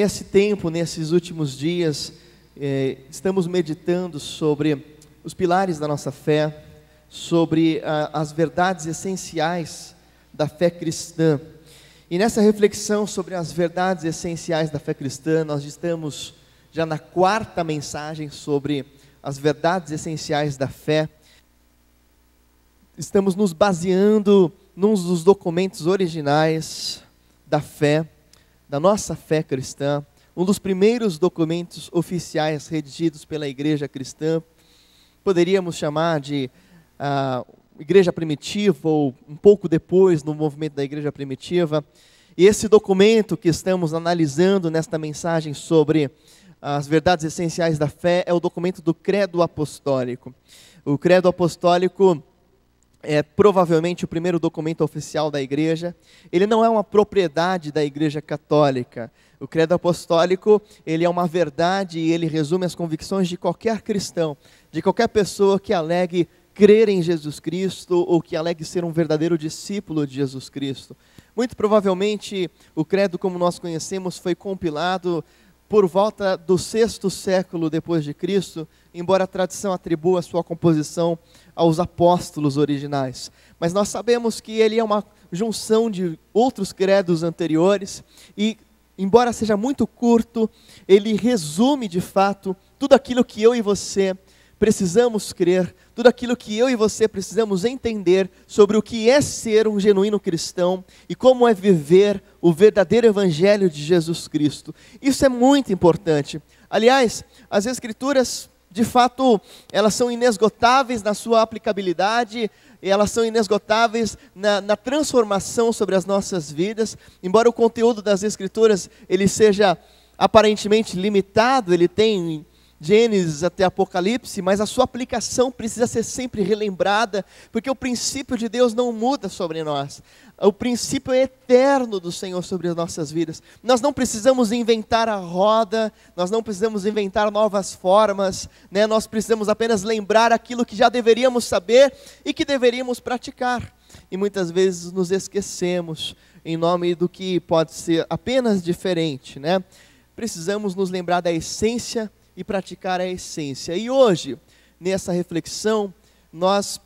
nesse tempo, nesses últimos dias, estamos meditando sobre os pilares da nossa fé, sobre as verdades essenciais da fé cristã. E nessa reflexão sobre as verdades essenciais da fé cristã, nós estamos já na quarta mensagem sobre as verdades essenciais da fé. Estamos nos baseando num dos documentos originais da fé, da nossa fé cristã, um dos primeiros documentos oficiais redigidos pela igreja cristã. Poderíamos chamar de igreja primitiva, ou um pouco depois no movimento da igreja primitiva. E esse documento que estamos analisando nesta mensagem sobre as verdades essenciais da fé é o documento do Credo Apostólico. O Credo Apostólico é provavelmente o primeiro documento oficial da igreja. Ele não é uma propriedade da igreja católica. O Credo Apostólico, ele é uma verdade e ele resume as convicções de qualquer cristão, de qualquer pessoa que alegue crer em Jesus Cristo ou que alegue ser um verdadeiro discípulo de Jesus Cristo. Muito provavelmente o credo como nós conhecemos foi compilado por volta do 6º século depois de Cristo, embora a tradição atribua a sua composição aos apóstolos originais. Mas nós sabemos que ele é uma junção de outros credos anteriores e, embora seja muito curto, ele resume de fato tudo aquilo que eu e você precisamos crer, tudo aquilo que eu e você precisamos entender sobre o que é ser um genuíno cristão e como é viver o verdadeiro evangelho de Jesus Cristo. Isso é muito importante. Aliás, as Escrituras, de fato, elas são inesgotáveis na sua aplicabilidade, e elas são inesgotáveis na transformação sobre as nossas vidas. Embora o conteúdo das Escrituras ele seja aparentemente limitado, ele tem Gênesis até Apocalipse, mas a sua aplicação precisa ser sempre relembrada, porque o princípio de Deus não muda sobre nós. O princípio é eterno do Senhor sobre as nossas vidas. Nós não precisamos inventar a roda, nós não precisamos inventar novas formas, né? Nós precisamos apenas lembrar aquilo que já deveríamos saber e que deveríamos praticar. E muitas vezes nos esquecemos em nome do que pode ser apenas diferente, né? Precisamos nos lembrar da essência e praticar a essência. E hoje, nessa reflexão, nós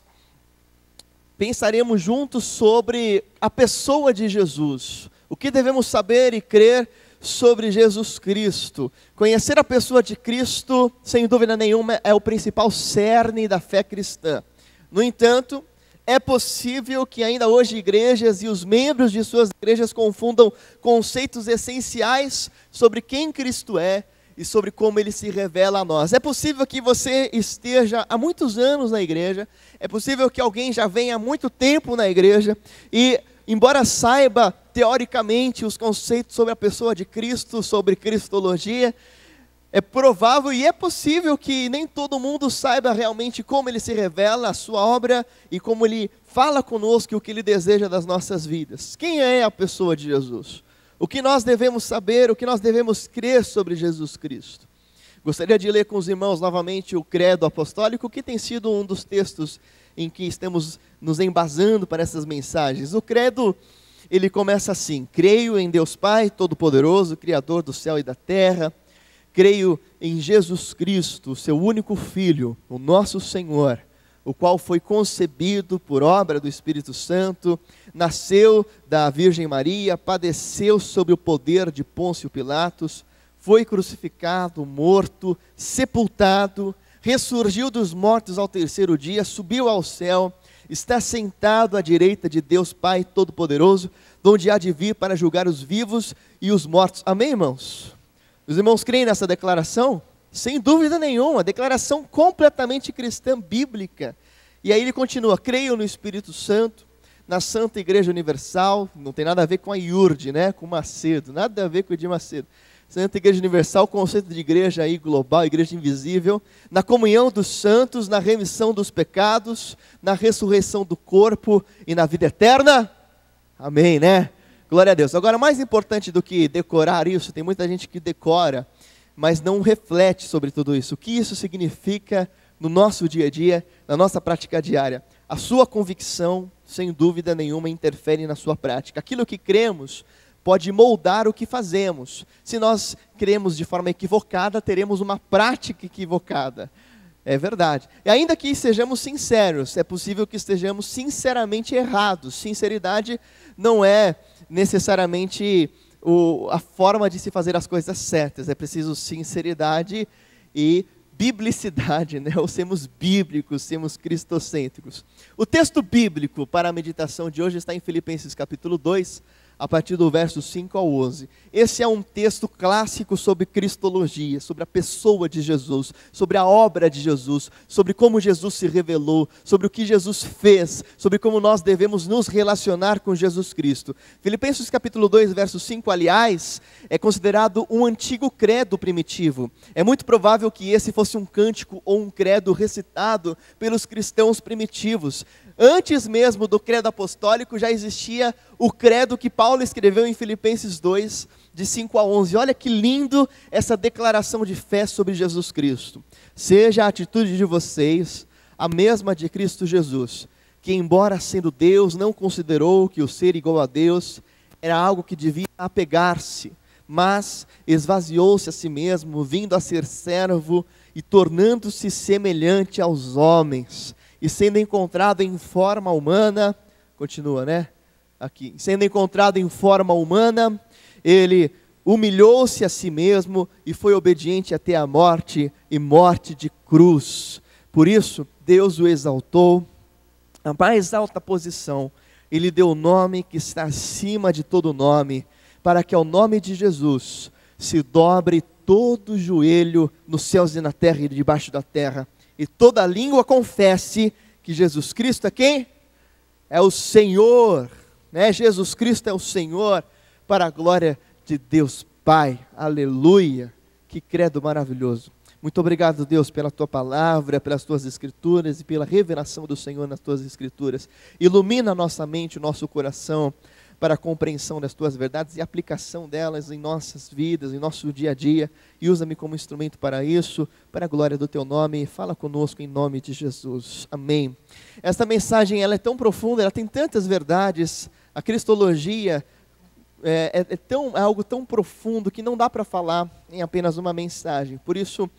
pensaremos juntos sobre a pessoa de Jesus. O que devemos saber e crer sobre Jesus Cristo. Conhecer a pessoa de Cristo, sem dúvida nenhuma, é o principal cerne da fé cristã. No entanto, é possível que ainda hoje igrejas e os membros de suas igrejas confundam conceitos essenciais sobre quem Cristo é e sobre como ele se revela a nós. É possível que você esteja há muitos anos na igreja, é possível que alguém já venha há muito tempo na igreja, e embora saiba teoricamente os conceitos sobre a pessoa de Cristo, sobre cristologia, é provável e é possível que nem todo mundo saiba realmente como ele se revela, a sua obra, e como ele fala conosco e o que ele deseja das nossas vidas. Quem é a pessoa de Jesus? O que nós devemos saber, o que nós devemos crer sobre Jesus Cristo? Gostaria de ler com os irmãos novamente o Credo Apostólico, que tem sido um dos textos em que estamos nos embasando para essas mensagens. O Credo, ele começa assim: creio em Deus Pai Todo-Poderoso, Criador do céu e da terra. Creio em Jesus Cristo, seu único Filho, o nosso Senhor, o qual foi concebido por obra do Espírito Santo, nasceu da Virgem Maria, padeceu sob o poder de Pôncio Pilatos, foi crucificado, morto, sepultado, ressurgiu dos mortos ao 3º dia, subiu ao céu, está sentado à direita de Deus Pai Todo-Poderoso, donde há de vir para julgar os vivos e os mortos. Amém, irmãos? Os irmãos creem nessa declaração? Sem dúvida nenhuma, declaração completamente cristã bíblica. E aí ele continua: creio no Espírito Santo, na Santa Igreja Universal, não tem nada a ver com a IURD, né? Com Macedo, nada a ver com o Edir Macedo. Santa Igreja Universal, conceito de igreja aí global, igreja invisível, na comunhão dos santos, na remissão dos pecados, na ressurreição do corpo e na vida eterna. Amém, né? Glória a Deus. Agora, mais importante do que decorar isso, tem muita gente que decora, mas não reflete sobre tudo isso. O que isso significa no nosso dia a dia, na nossa prática diária? A sua convicção, sem dúvida nenhuma, interfere na sua prática. Aquilo que cremos pode moldar o que fazemos. Se nós cremos de forma equivocada, teremos uma prática equivocada. É verdade. E ainda que sejamos sinceros, é possível que estejamos sinceramente errados. Sinceridade não é necessariamente a forma de se fazer as coisas certas. É preciso sinceridade e biblicidade, né? Ou sermos bíblicos, sermos cristocêntricos. O texto bíblico para a meditação de hoje está em Filipenses capítulo 2, a partir do verso 5 ao 11. Esse é um texto clássico sobre cristologia, sobre a pessoa de Jesus, sobre a obra de Jesus, sobre como Jesus se revelou, sobre o que Jesus fez, sobre como nós devemos nos relacionar com Jesus Cristo. Filipenses capítulo 2, verso 5, aliás, é considerado um antigo credo primitivo. É muito provável que esse fosse um cântico ou um credo recitado pelos cristãos primitivos. Antes mesmo do credo apostólico já existia o credo que Paulo escreveu em Filipenses 2, de 5 a 11. Olha que lindo essa declaração de fé sobre Jesus Cristo. Seja a atitude de vocês a mesma de Cristo Jesus, que embora sendo Deus, não considerou que o ser igual a Deus era algo que devia apegar-se, mas esvaziou-se a si mesmo, vindo a ser servo e tornando-se semelhante aos homens. E sendo encontrado em forma humana, continua, né? Aqui, sendo encontrado em forma humana, ele humilhou-se a si mesmo e foi obediente até a morte e morte de cruz. Por isso, Deus o exaltou à mais alta posição. Ele deu o nome que está acima de todo nome, para que ao nome de Jesus se dobre todo o joelho nos céus e na terra e debaixo da terra, e toda língua confesse que Jesus Cristo é quem? É o Senhor, né? Jesus Cristo é o Senhor, para a glória de Deus Pai. Aleluia! Que credo maravilhoso. Muito obrigado, Deus, pela Tua palavra, pelas Tuas Escrituras e pela revelação do Senhor nas Tuas Escrituras. Ilumina a nossa mente, o nosso coração, para a compreensão das Tuas verdades e aplicação delas em nossas vidas, em nosso dia a dia, e usa-me como instrumento para isso, para a glória do Teu nome. Fala conosco em nome de Jesus. Amém. Esta mensagem ela é tão profunda, ela tem tantas verdades. A cristologia é algo tão profundo que não dá para falar em apenas uma mensagem. Por isso,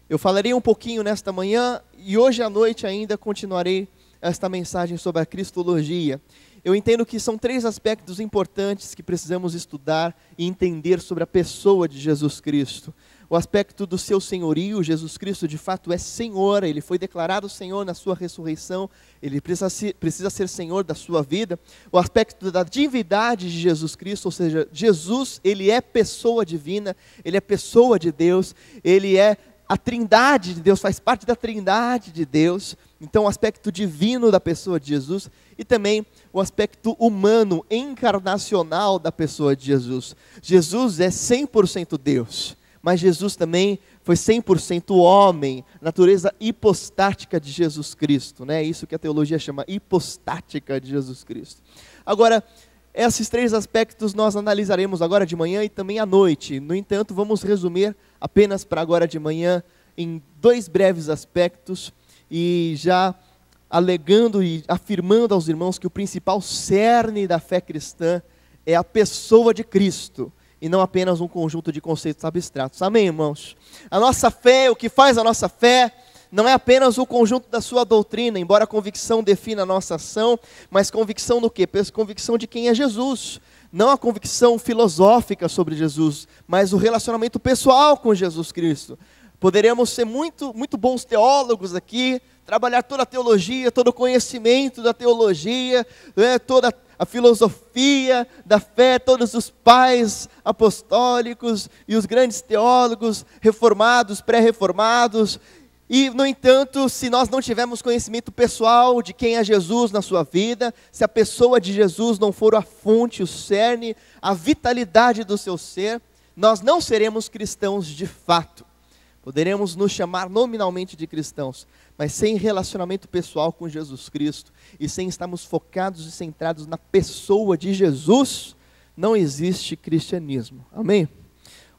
eu falarei um pouquinho nesta manhã e hoje à noite ainda continuarei esta mensagem sobre a cristologia. Eu entendo que são 3 aspectos importantes que precisamos estudar e entender sobre a pessoa de Jesus Cristo. O aspecto do seu senhorio. Jesus Cristo de fato é Senhor, Ele foi declarado Senhor na sua ressurreição, Ele precisa ser Senhor da sua vida. O aspecto da divindade de Jesus Cristo, ou seja, Jesus, Ele é pessoa divina, Ele é pessoa de Deus, Ele é a trindade de Deus, faz parte da trindade de Deus. Então o aspecto divino da pessoa de Jesus e também o aspecto humano, encarnacional da pessoa de Jesus. Jesus é 100% Deus, mas Jesus também foi 100% homem, natureza hipostática de Jesus Cristo, né? Isso que a teologia chama hipostática de Jesus Cristo. Agora, esses 3 aspectos nós analisaremos agora de manhã e também à noite. No entanto, vamos resumir apenas para agora de manhã em 2 breves aspectos, e já alegando e afirmando aos irmãos que o principal cerne da fé cristã é a pessoa de Cristo, e não apenas um conjunto de conceitos abstratos. Amém, irmãos? A nossa fé, o que faz a nossa fé, não é apenas o conjunto da sua doutrina, embora a convicção defina a nossa ação, mas convicção do quê? Convicção de quem é Jesus. Não a convicção filosófica sobre Jesus, mas o relacionamento pessoal com Jesus Cristo. Poderemos ser muito bons teólogos aqui, trabalhar toda a teologia, todo o conhecimento da teologia, toda a filosofia da fé, todos os pais apostólicos e os grandes teólogos, reformados, pré-reformados. E, no entanto, se nós não tivermos conhecimento pessoal de quem é Jesus na sua vida, se a pessoa de Jesus não for a fonte, o cerne, a vitalidade do seu ser, nós não seremos cristãos de fato. Poderemos nos chamar nominalmente de cristãos, mas sem relacionamento pessoal com Jesus Cristo e sem estarmos focados e centrados na pessoa de Jesus, não existe cristianismo. Amém?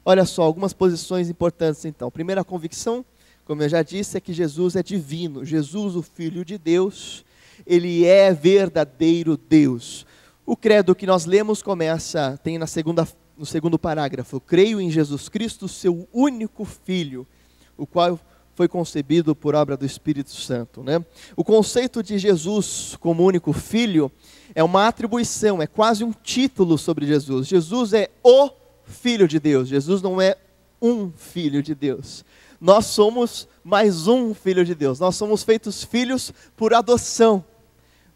Olha só, algumas posições importantes então. Primeira convicção, como eu já disse, é que Jesus é divino. Jesus, o Filho de Deus, Ele é verdadeiro Deus. O credo que nós lemos tem no segundo parágrafo: creio em Jesus Cristo, seu único Filho, o qual foi concebido por obra do Espírito Santo, né? O conceito de Jesus como único Filho é uma atribuição, é quase um título sobre Jesus. Jesus é o Filho de Deus, Jesus não é um Filho de Deus. Nós somos mais um Filho de Deus, nós somos feitos filhos por adoção.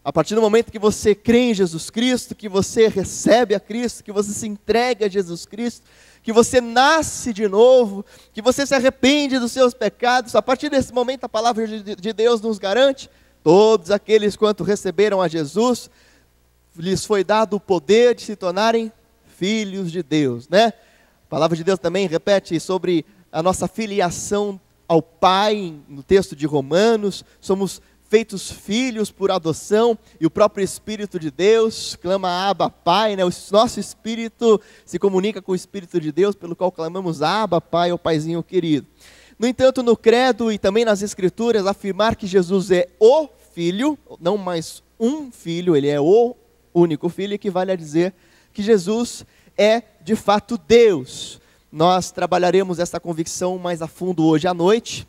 A partir do momento que você crê em Jesus Cristo, que você recebe a Cristo, que você se entrega a Jesus Cristo, que você nasce de novo, que você se arrepende dos seus pecados, a partir desse momento a palavra de Deus nos garante: todos aqueles quanto receberam a Jesus, lhes foi dado o poder de se tornarem filhos de Deus, né? A palavra de Deus também repete sobre a nossa filiação ao Pai, no texto de Romanos. Somos feitos filhos por adoção, e o próprio Espírito de Deus clama Abba, Pai, né? O nosso Espírito se comunica com o Espírito de Deus, pelo qual clamamos Abba, Pai, o Paizinho querido. No entanto, no credo e também nas Escrituras, afirmar que Jesus é o Filho, não mais um Filho, ele é o único Filho, equivale a dizer que Jesus é de fato Deus. Nós trabalharemos essa convicção mais a fundo hoje à noite.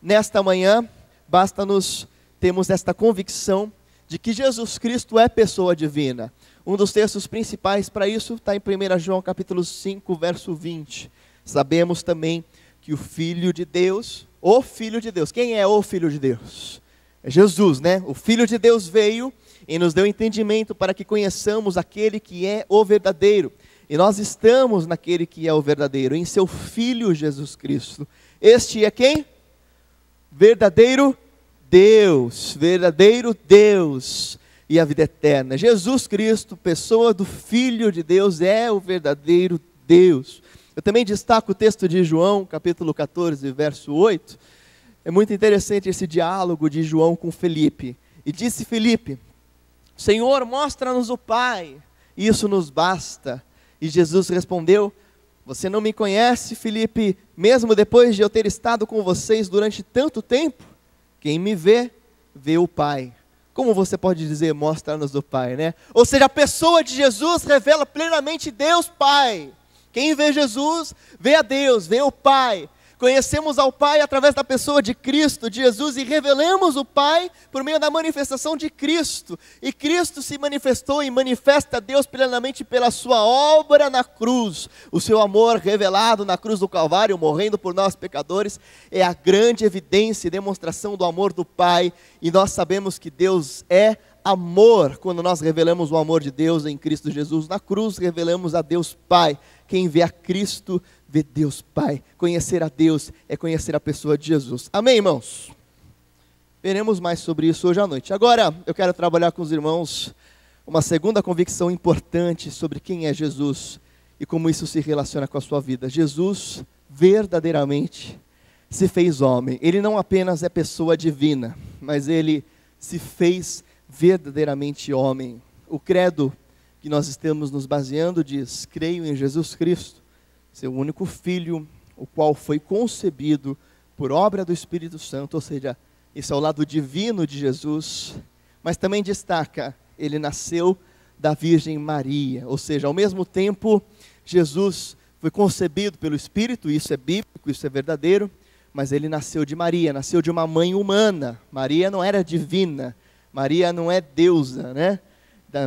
Nesta manhã, basta-nos termos esta convicção de que Jesus Cristo é pessoa divina. Um dos textos principais para isso está em 1 João capítulo 5, verso 20. Sabemos também que o Filho de Deus, o Filho de Deus, quem é o Filho de Deus? É Jesus, né? O Filho de Deus veio e nos deu entendimento para que conheçamos aquele que é o verdadeiro. E nós estamos naquele que é o verdadeiro, em seu Filho Jesus Cristo. Este é quem? Verdadeiro Deus e a vida eterna. Jesus Cristo, pessoa do Filho de Deus, é o verdadeiro Deus. Eu também destaco o texto de João, capítulo 14, verso 8. É muito interessante esse diálogo de João com Felipe. E disse Felipe: Senhor, mostra-nos o Pai, isso nos basta. E Jesus respondeu: você não me conhece, Felipe, mesmo depois de eu ter estado com vocês durante tanto tempo? Quem me vê, vê o Pai. Como você pode dizer, mostra-nos o Pai, né? Ou seja, a pessoa de Jesus revela plenamente Deus Pai. Quem vê Jesus, vê a Deus, vê o Pai. Conhecemos ao Pai através da pessoa de Cristo, de Jesus, e revelamos o Pai por meio da manifestação de Cristo. E Cristo se manifestou e manifesta a Deus plenamente pela sua obra na cruz. O seu amor revelado na cruz do Calvário, morrendo por nós pecadores, é a grande evidência e demonstração do amor do Pai. E nós sabemos que Deus é amor. Quando nós revelamos o amor de Deus em Cristo Jesus na cruz, revelamos a Deus Pai. Quem vê a Cristo, vê Deus Pai. Conhecer a Deus é conhecer a pessoa de Jesus. Amém, irmãos? Veremos mais sobre isso hoje à noite. Agora, eu quero trabalhar com os irmãos uma segunda convicção importante sobre quem é Jesus e como isso se relaciona com a sua vida. Jesus verdadeiramente se fez homem. Ele não apenas é pessoa divina, mas ele se fez verdadeiramente homem. O credo que nós estamos nos baseando diz: creio em Jesus Cristo, seu único Filho, o qual foi concebido por obra do Espírito Santo. Ou seja, esse é o lado divino de Jesus, mas também destaca, ele nasceu da Virgem Maria. Ou seja, ao mesmo tempo, Jesus foi concebido pelo Espírito, isso é bíblico, isso é verdadeiro, mas ele nasceu de Maria, nasceu de uma mãe humana. Maria não era divina, Maria não é deusa, né?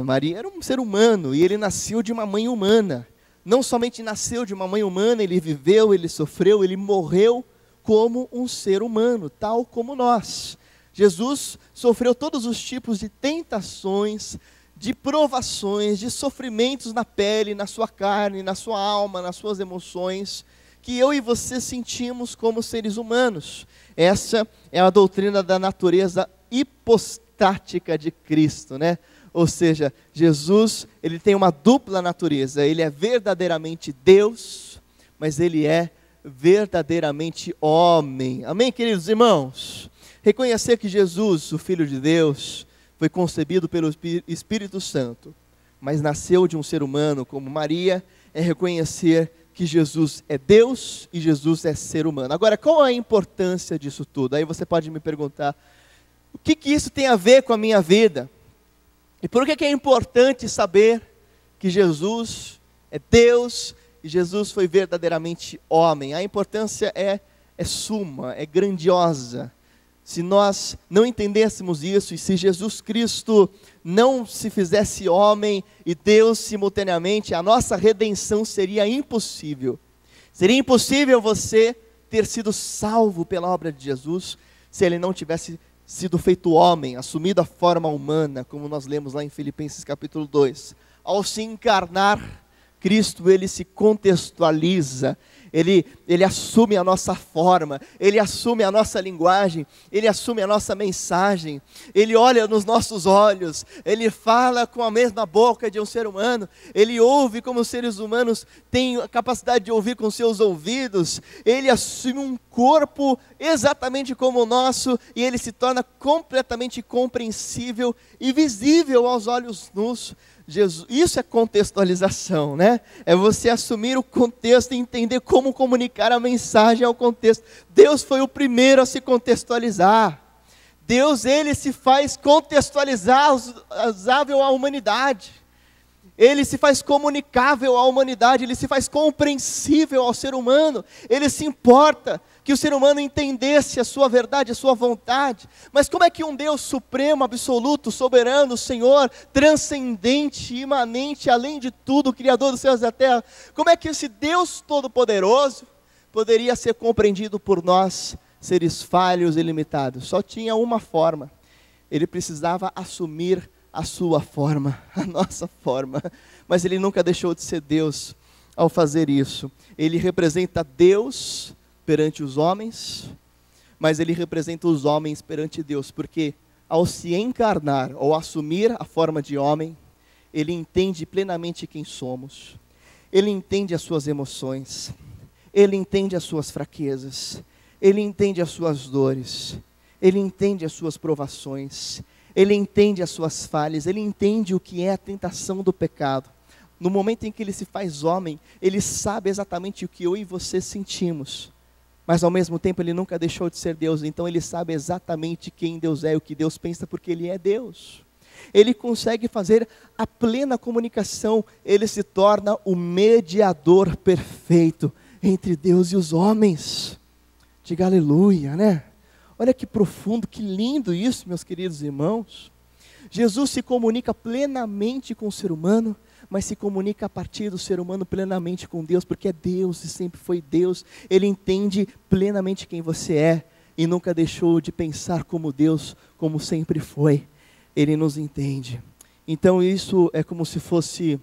Maria era um ser humano, e ele nasceu de uma mãe humana. Não somente nasceu de uma mãe humana, ele viveu, ele sofreu, ele morreu como um ser humano, tal como nós. Jesus sofreu todos os tipos de tentações, de provações, de sofrimentos na pele, na sua carne, na sua alma, nas suas emoções, que eu e você sentimos como seres humanos. Essa é a doutrina da natureza hipostática de Cristo, né? Ou seja, Jesus, ele tem uma dupla natureza. Ele é verdadeiramente Deus, mas ele é verdadeiramente homem. Amém, queridos irmãos? Reconhecer que Jesus, o Filho de Deus, foi concebido pelo Espírito Santo, mas nasceu de um ser humano como Maria, é reconhecer que Jesus é Deus e Jesus é ser humano. Agora, qual é a importância disso tudo? Aí você pode me perguntar: o que isso tem a ver com a minha vida? E por que é importante saber que Jesus é Deus e Jesus foi verdadeiramente homem? A importância é suma, é grandiosa. Se nós não entendêssemos isso, e se Jesus Cristo não se fizesse homem e Deus simultaneamente, a nossa redenção seria impossível. Seria impossível você ter sido salvo pela obra de Jesus, se Ele não tivesse sido feito homem, assumido a forma humana, como nós lemos lá em Filipenses capítulo 2. Ao se encarnar, Cristo, Ele se contextualiza, Ele assume a nossa forma, Ele assume a nossa linguagem, Ele assume a nossa mensagem, Ele olha nos nossos olhos, Ele fala com a mesma boca de um ser humano, Ele ouve como os seres humanos têm a capacidade de ouvir com seus ouvidos, Ele assume um corpo exatamente como o nosso, e Ele se torna completamente compreensível e visível aos olhos nus. Jesus, isso é contextualização, né? É você assumir o contexto e entender como comunicar a mensagem ao contexto. Deus foi o primeiro a se contextualizar. Deus, Ele se faz contextualizável à humanidade. Ele se faz comunicável à humanidade, Ele se faz compreensível ao ser humano. Ele se importa que o ser humano entendesse a sua verdade, a sua vontade. Mas como é que um Deus supremo, absoluto, soberano, Senhor, transcendente, imanente, além de tudo, Criador dos céus e da terra, como é que esse Deus todo-poderoso poderia ser compreendido por nós, seres falhos e limitados? Só tinha uma forma: Ele precisava assumir a sua forma, a nossa forma. Mas Ele nunca deixou de ser Deus ao fazer isso. Ele representa Deus perante os homens, mas Ele representa os homens perante Deus, porque ao se encarnar, ou assumir a forma de homem, Ele entende plenamente quem somos, Ele entende as suas emoções, Ele entende as suas fraquezas, Ele entende as suas dores, Ele entende as suas provações, Ele entende as suas falhas, Ele entende o que é a tentação do pecado. No momento em que Ele se faz homem, Ele sabe exatamente o que eu e você sentimos, mas ao mesmo tempo Ele nunca deixou de ser Deus, então Ele sabe exatamente quem Deus é, o que Deus pensa, porque Ele é Deus. Ele consegue fazer a plena comunicação, Ele se torna o mediador perfeito entre Deus e os homens. Diga aleluia, né? Olha que profundo, que lindo isso, meus queridos irmãos. Jesus se comunica plenamente com o ser humano, mas se comunica a partir do ser humano plenamente com Deus, porque é Deus e sempre foi Deus. Ele entende plenamente quem você é e nunca deixou de pensar como Deus, como sempre foi. Ele nos entende. Então isso é como se fosse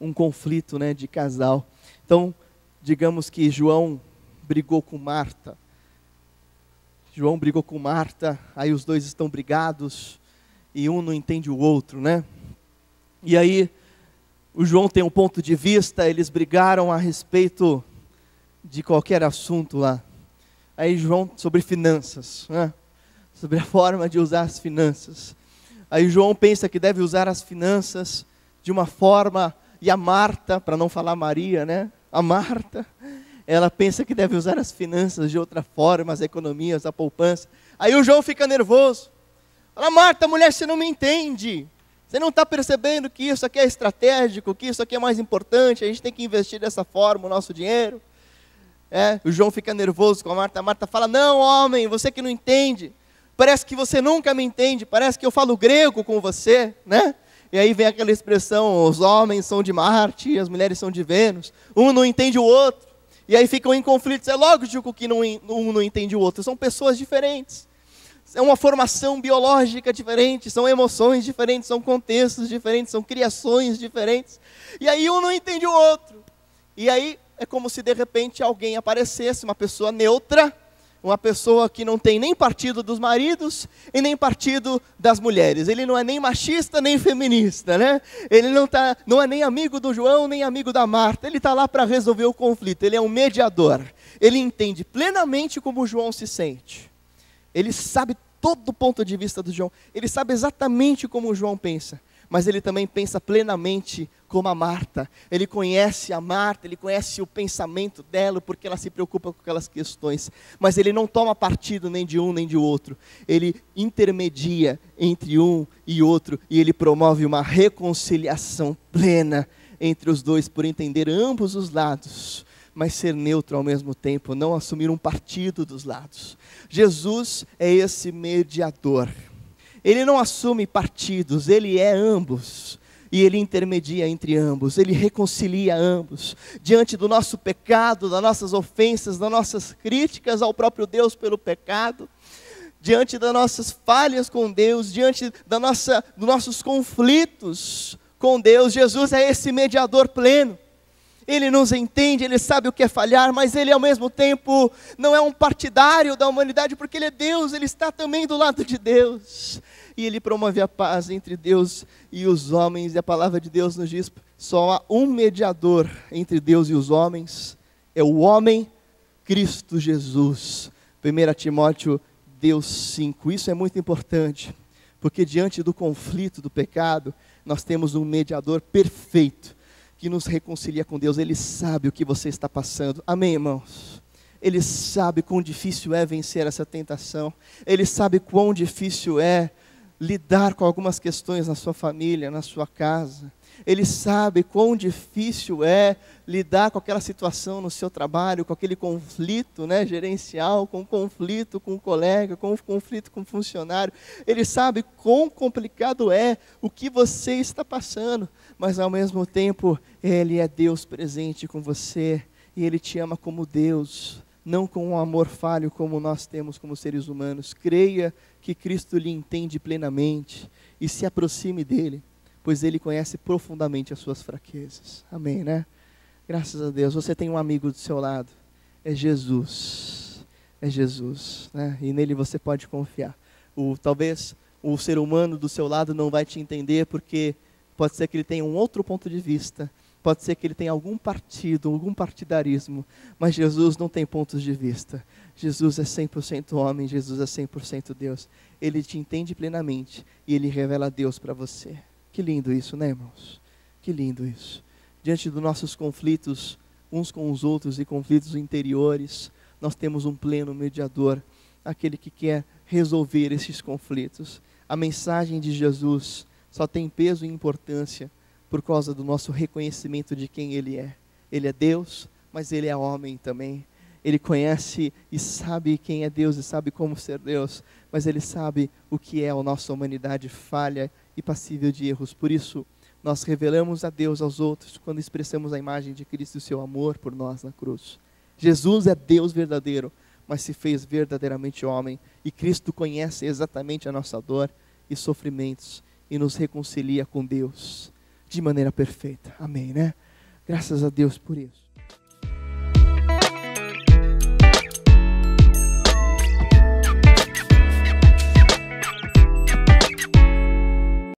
um conflito, né, de casal. Então, digamos que João brigou com Marta. João brigou com Marta, aí os dois estão brigados e um não entende o outro, né? E aí o João tem um ponto de vista, eles brigaram a respeito de qualquer assunto lá. Aí João, sobre finanças, né? Sobre a forma de usar as finanças. Aí João pensa que deve usar as finanças de uma forma, e a Marta, para não falar Maria, né? A Marta, ela pensa que deve usar as finanças de outra forma, as economias, a poupança. Aí o João fica nervoso. Fala: Marta, mulher, você não me entende. Você não está percebendo que isso aqui é estratégico, que isso aqui é mais importante, a gente tem que investir dessa forma o nosso dinheiro. O João fica nervoso com a Marta. A Marta fala: não, homem, você que não entende. Parece que você nunca me entende, parece que eu falo grego com você, né? E aí vem aquela expressão: os homens são de Marte e as mulheres são de Vênus. Um não entende o outro. E aí ficam em conflitos. É lógico que um não entende o outro. São pessoas diferentes. É uma formação biológica diferente, são emoções diferentes, são contextos diferentes, são criações diferentes. E aí um não entende o outro. E aí é como se de repente alguém aparecesse, uma pessoa neutra, uma pessoa que não tem nem partido dos maridos e nem partido das mulheres. Ele não é nem machista nem feminista, né? Ele não é nem amigo do João nem amigo da Marta. Ele está lá para resolver o conflito. Ele é um mediador. Ele entende plenamente como o João se sente. Ele sabe todo o ponto de vista do João. Ele sabe exatamente como o João pensa. mas ele também pensa plenamente como a Marta. Ele conhece a Marta, ele conhece o pensamento dela, porque ela se preocupa com aquelas questões. Mas ele não toma partido nem de um nem de outro. Ele intermedia entre um e outro, e ele promove uma reconciliação plena entre os dois, por entender ambos os lados, mas ser neutro ao mesmo tempo, não assumir um partido dos lados. Jesus é esse mediador. Ele não assume partidos, ele é ambos. E ele intermedia entre ambos, ele reconcilia ambos. Diante do nosso pecado, das nossas ofensas, das nossas críticas ao próprio Deus pelo pecado, diante das nossas falhas com Deus, diante dos nossos conflitos com Deus, Jesus é esse mediador pleno. Ele nos entende, ele sabe o que é falhar, mas ele ao mesmo tempo não é um partidário da humanidade, porque ele é Deus, ele está também do lado de Deus. E ele promove a paz entre Deus e os homens, e a palavra de Deus nos diz, só há um mediador entre Deus e os homens, é o homem Cristo Jesus. 1 Timóteo Deus 5, isso é muito importante, porque diante do conflito do pecado, nós temos um mediador perfeito, que nos reconcilia com Deus. Ele sabe o que você está passando, amém, irmãos? Ele sabe quão difícil é vencer essa tentação, ele sabe quão difícil é lidar com algumas questões na sua família, na sua casa. Ele sabe quão difícil é lidar com aquela situação no seu trabalho, com aquele conflito, gerencial, com conflito com o colega, com conflito com o funcionário. Ele sabe quão complicado é o que você está passando, mas ao mesmo tempo, Ele é Deus presente com você, e Ele te ama como Deus, não com um amor falho como nós temos como seres humanos. Creia que Cristo lhe entende plenamente e se aproxime dEle, pois Ele conhece profundamente as suas fraquezas. Amém, Graças a Deus. Você tem um amigo do seu lado, é Jesus, e nele você pode confiar. Talvez o ser humano do seu lado não vai te entender, porque pode ser que ele tenha um outro ponto de vista, pode ser que ele tenha algum partido, algum partidarismo, mas Jesus não tem pontos de vista. Jesus é 100% homem, Jesus é 100% Deus. Ele te entende plenamente e Ele revela Deus para você. Que lindo isso, irmãos? Que lindo isso. Diante dos nossos conflitos uns com os outros e conflitos interiores, nós temos um pleno mediador, aquele que quer resolver esses conflitos. A mensagem de Jesus só tem peso e importância por causa do nosso reconhecimento de quem Ele é. Ele é Deus, mas Ele é homem também. Ele conhece e sabe quem é Deus e sabe como ser Deus, mas Ele sabe o que é a nossa humanidade falha e passível de erros. Por isso, nós revelamos a Deus aos outros quando expressamos a imagem de Cristo e o seu amor por nós na cruz. Jesus é Deus verdadeiro, mas se fez verdadeiramente homem, e Cristo conhece exatamente a nossa dor e sofrimentos e nos reconcilia com Deus de maneira perfeita. Amém, Graças a Deus por isso.